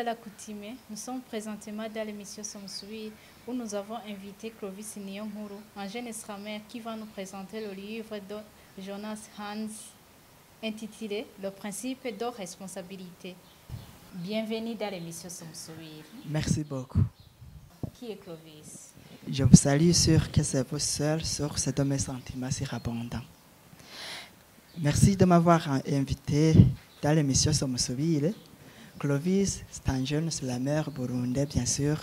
fidèle accoutumé, nous sommes présentement dans l'émission Somsui où nous avons invité Clovis Nyonguru, un jeune extramère qui va nous présenter le livre de Jonas Hans intitulé Le principe de responsabilité. Bienvenue dans l'émission Somsui. Merci beaucoup. Qui est Clovis? Je vous salue sur que c'est vous seul, sur ce de mes sentiments si abondants. Merci de m'avoir invité dans l'émission Somsui. Clovis, c'est un jeune slameur burundais, bien sûr.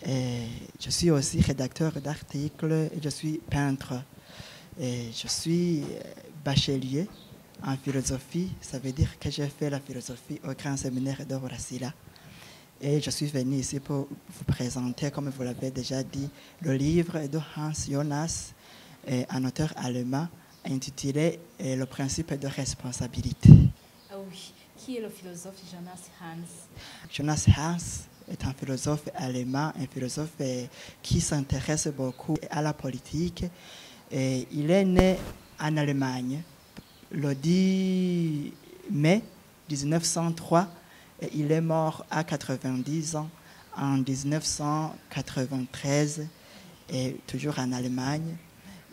Et je suis aussi rédacteur d'articles et je suis peintre. Et je suis bachelier en philosophie. Ça veut dire que j'ai fait la philosophie au Grand Séminaire de Horasila. Et je suis venu ici pour vous présenter, comme vous l'avez déjà dit, le livre de Hans Jonas, un auteur allemand, intitulé Le principe de responsabilité. Ah oui. Qui est le philosophe Jonas Hans? Jonas Hans est un philosophe allemand, un philosophe qui s'intéresse beaucoup à la politique. Et il est né en Allemagne le 10 mai 1903 et il est mort à 90 ans en 1993 et toujours en Allemagne.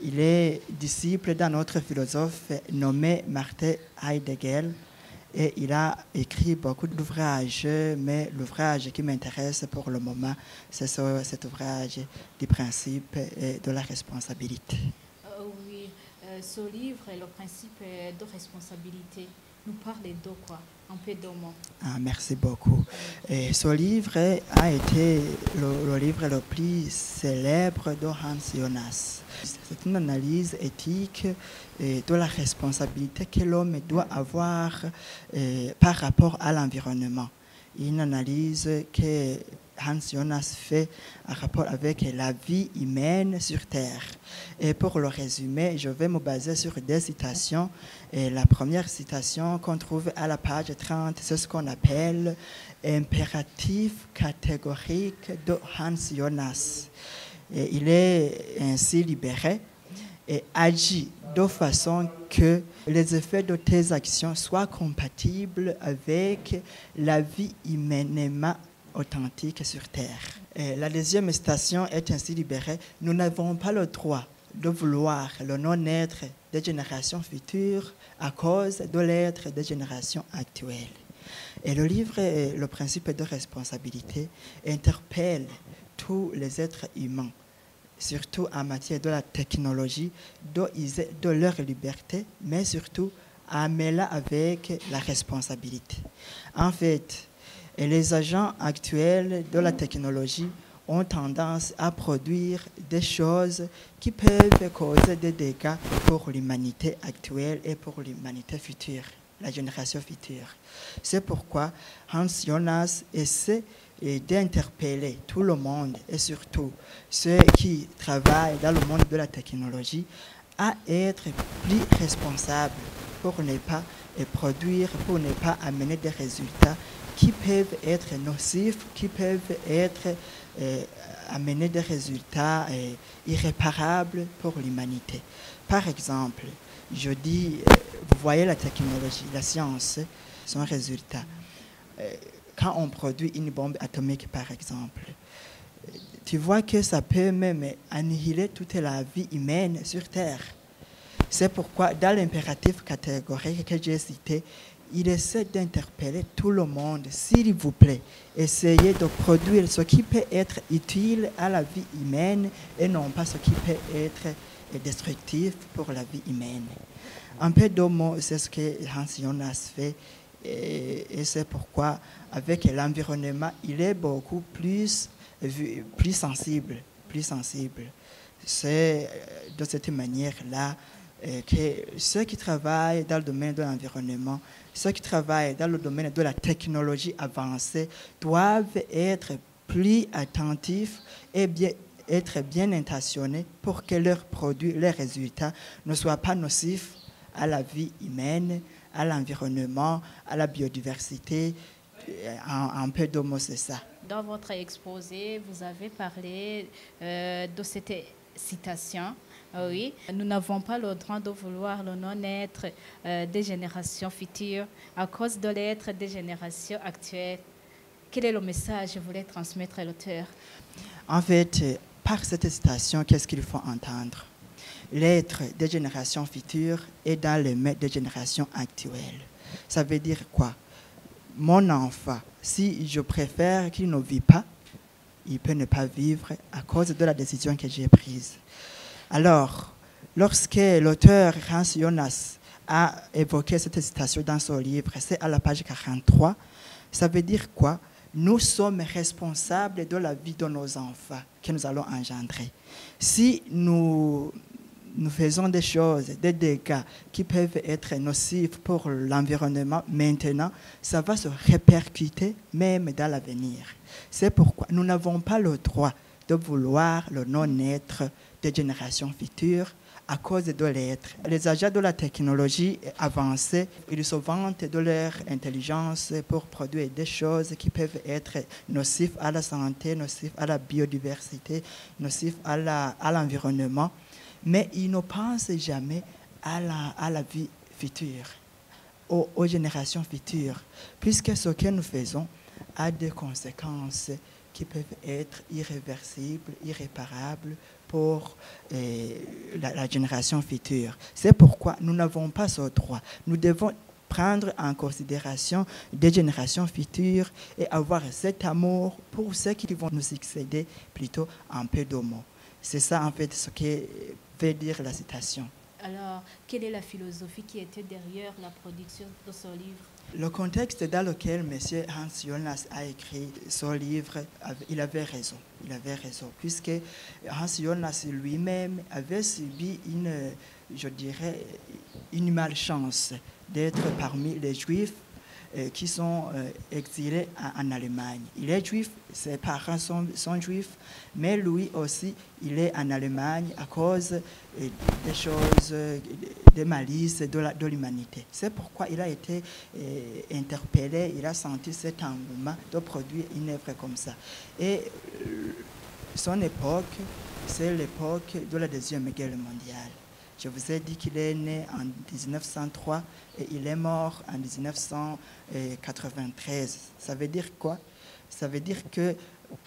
Il est disciple d'un autre philosophe nommé Martin Heidegger. Et il a écrit beaucoup d'ouvrages, mais l'ouvrage qui m'intéresse pour le moment, c'est cet ouvrage du principe et de la responsabilité. Oui, ce livre, Le principe de responsabilité, nous parle de quoi? Un peu de mots. Merci beaucoup. Et ce livre a été le livre le plus célèbre de Hans Jonas. C'est une analyse éthique de la responsabilité que l'homme doit avoir par rapport à l'environnement. Une analyse que Hans Jonas fait en rapport avec la vie humaine sur Terre. Et pour le résumer, je vais me baser sur des citations. Et la première citation qu'on trouve à la page 30, c'est ce qu'on appelle impératif catégorique de Hans Jonas. Et il est ainsi libéré et agit de façon que les effets de tes actions soient compatibles avec la vie humainement authentique sur Terre. Et la deuxième citation est ainsi libérée. Nous n'avons pas le droit de vouloir le non-être des générations futures à cause de l'être des générations actuelles. Et le livre Le principe de responsabilité interpelle tous les êtres humains, surtout en matière de la technologie, de leur liberté, mais surtout à mêler avec la responsabilité. En fait, les agents actuels de la technologie ont tendance à produire des choses qui peuvent causer des dégâts pour l'humanité actuelle et pour l'humanité future, la génération future. C'est pourquoi Hans Jonas essaie d'interpeller tout le monde et surtout ceux qui travaillent dans le monde de la technologie à être plus responsables pour ne pas produire, pour ne pas amener des résultats qui peuvent être nocifs, qui peuvent être amener des résultats irréparables pour l'humanité. Par exemple, je dis, vous voyez la technologie, la science, son résultat. Quand on produit une bombe atomique, par exemple, tu vois que ça peut même annihiler toute la vie humaine sur Terre. C'est pourquoi, dans l'impératif catégorique que j'ai cité, il essaie d'interpeller tout le monde. S'il vous plaît, essayez de produire ce qui peut être utile à la vie humaine et non pas ce qui peut être destructif pour la vie humaine. Un peu de mots, c'est ce que Hans Jonas fait. Et c'est pourquoi, avec l'environnement, il est beaucoup plus sensible. C'est de cette manière-là que ceux qui travaillent dans le domaine de l'environnement, ceux qui travaillent dans le domaine de la technologie avancée doivent être plus attentifs et être bien intentionnés pour que leurs produits, leurs résultats ne soient pas nocifs à la vie humaine, à l'environnement, à la biodiversité. Un peu de mots, c'est ça. Dans votre exposé, vous avez parlé de cette citation. Oui, nous n'avons pas le droit de vouloir le non-être des générations futures à cause de l'être des générations actuelles. quel est le message que voulait transmettre l'auteur? En fait, par cette citation, qu'est-ce qu'il faut entendre? L'être des générations futures est dans les mains des générations actuelles. Ça veut dire quoi? Mon enfant, si je préfère qu'il ne vit pas, il peut ne pas vivre à cause de la décision que j'ai prise. Alors, lorsque l'auteur Hans Jonas a évoqué cette citation dans son livre, c'est à la page 43, ça veut dire quoi? Nous sommes responsables de la vie de nos enfants que nous allons engendrer. Si nous faisons des choses, des dégâts qui peuvent être nocifs pour l'environnement maintenant, ça va se répercuter même dans l'avenir. C'est pourquoi nous n'avons pas le droit de vouloir le non-être des générations futures à cause de l'être. Les agents de la technologie avancée, ils se vantent de leur intelligence pour produire des choses qui peuvent être nocives à la santé, nocives à la biodiversité, nocives à l'environnement, mais ils ne pensent jamais à la vie future, aux générations futures, puisque ce que nous faisons a des conséquences qui peuvent être irréversibles, irréparables pour la génération future. C'est pourquoi nous n'avons pas ce droit. Nous devons prendre en considération des générations futures et avoir cet amour pour ceux qui vont nous succéder plutôt en peu de mots. C'est ça en fait ce que veut dire la citation. Alors, quelle est la philosophie qui était derrière la production de ce livre? Le contexte dans lequel M. Hans Jonas a écrit ce livre, il avait raison. Il avait raison, puisque Hans Jonas lui-même avait subi une malchance d'être parmi les Juifs qui sont exilés en Allemagne. Il est juif, ses parents sont juifs, mais lui aussi, il est en Allemagne à cause des choses, des malices de l'humanité. C'est pourquoi il a été interpellé, il a senti cet engouement de produire une œuvre comme ça. Et son époque, c'est l'époque de la Deuxième Guerre mondiale. Je vous ai dit qu'il est né en 1903 et il est mort en 1993. Ça veut dire quoi? Ça veut dire que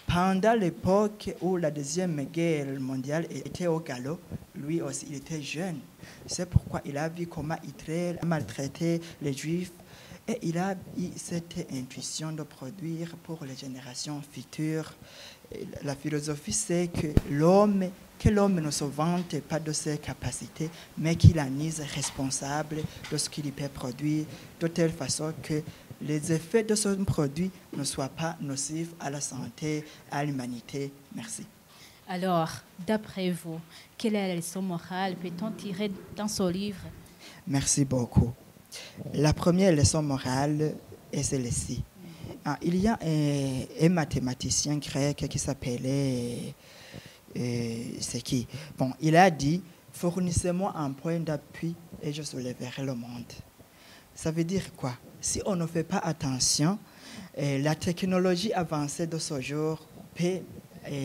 pendant l'époque où la Deuxième Guerre mondiale était au galop, lui aussi, il était jeune. C'est pourquoi il a vu comment Hitler a maltraité les Juifs et il a eu cette intuition de produire pour les générations futures. La philosophie, c'est que l'homme ne se vante pas de ses capacités, mais qu'il en est responsable de ce qu'il peut produire, de telle façon que les effets de ce produit ne soient pas nocifs à la santé, à l'humanité. Merci. Alors, d'après vous, quelle est la leçon morale peut-on tirer dans ce livre? Merci beaucoup. La première leçon morale est celle-ci. Il y a un mathématicien grec qui s'appelait... c'est qui? Bon, il a dit, fournissez-moi un point d'appui et je soulèverai le monde. Ça veut dire quoi? Si on ne fait pas attention, la technologie avancée de ce jour peut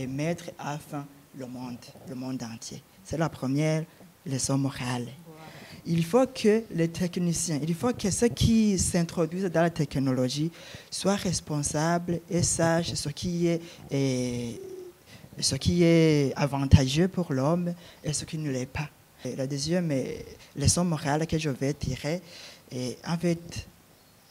mettre à fin le monde entier. C'est la première leçon morale. Il faut que les techniciens, il faut que ceux qui s'introduisent dans la technologie soient responsables et sachent ce qui est avantageux pour l'homme et ce qui ne l'est pas. Et la deuxième leçon morale que je vais tirer est en fait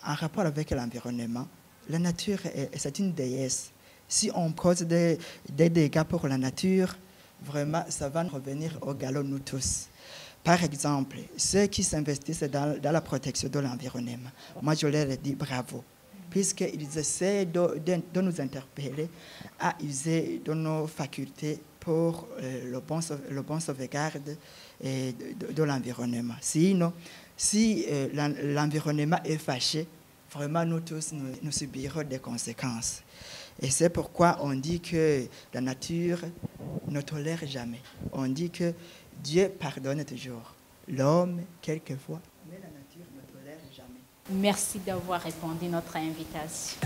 en rapport avec l'environnement. La nature, c'est une déesse. Si on cause des dégâts pour la nature, vraiment, ça va revenir au galop nous tous. Par exemple, ceux qui s'investissent dans la protection de l'environnement, moi je leur dis bravo, puisqu'ils essaient de nous interpeller à user de nos facultés pour le bon sauvegarde de l'environnement. Sinon, si l'environnement est fâché, vraiment nous tous, nous subirons des conséquences. Et c'est pourquoi on dit que la nature ne tolère jamais. On dit que Dieu pardonne toujours. L'homme, quelquefois, mais la nature ne tolère jamais. Merci d'avoir répondu à notre invitation.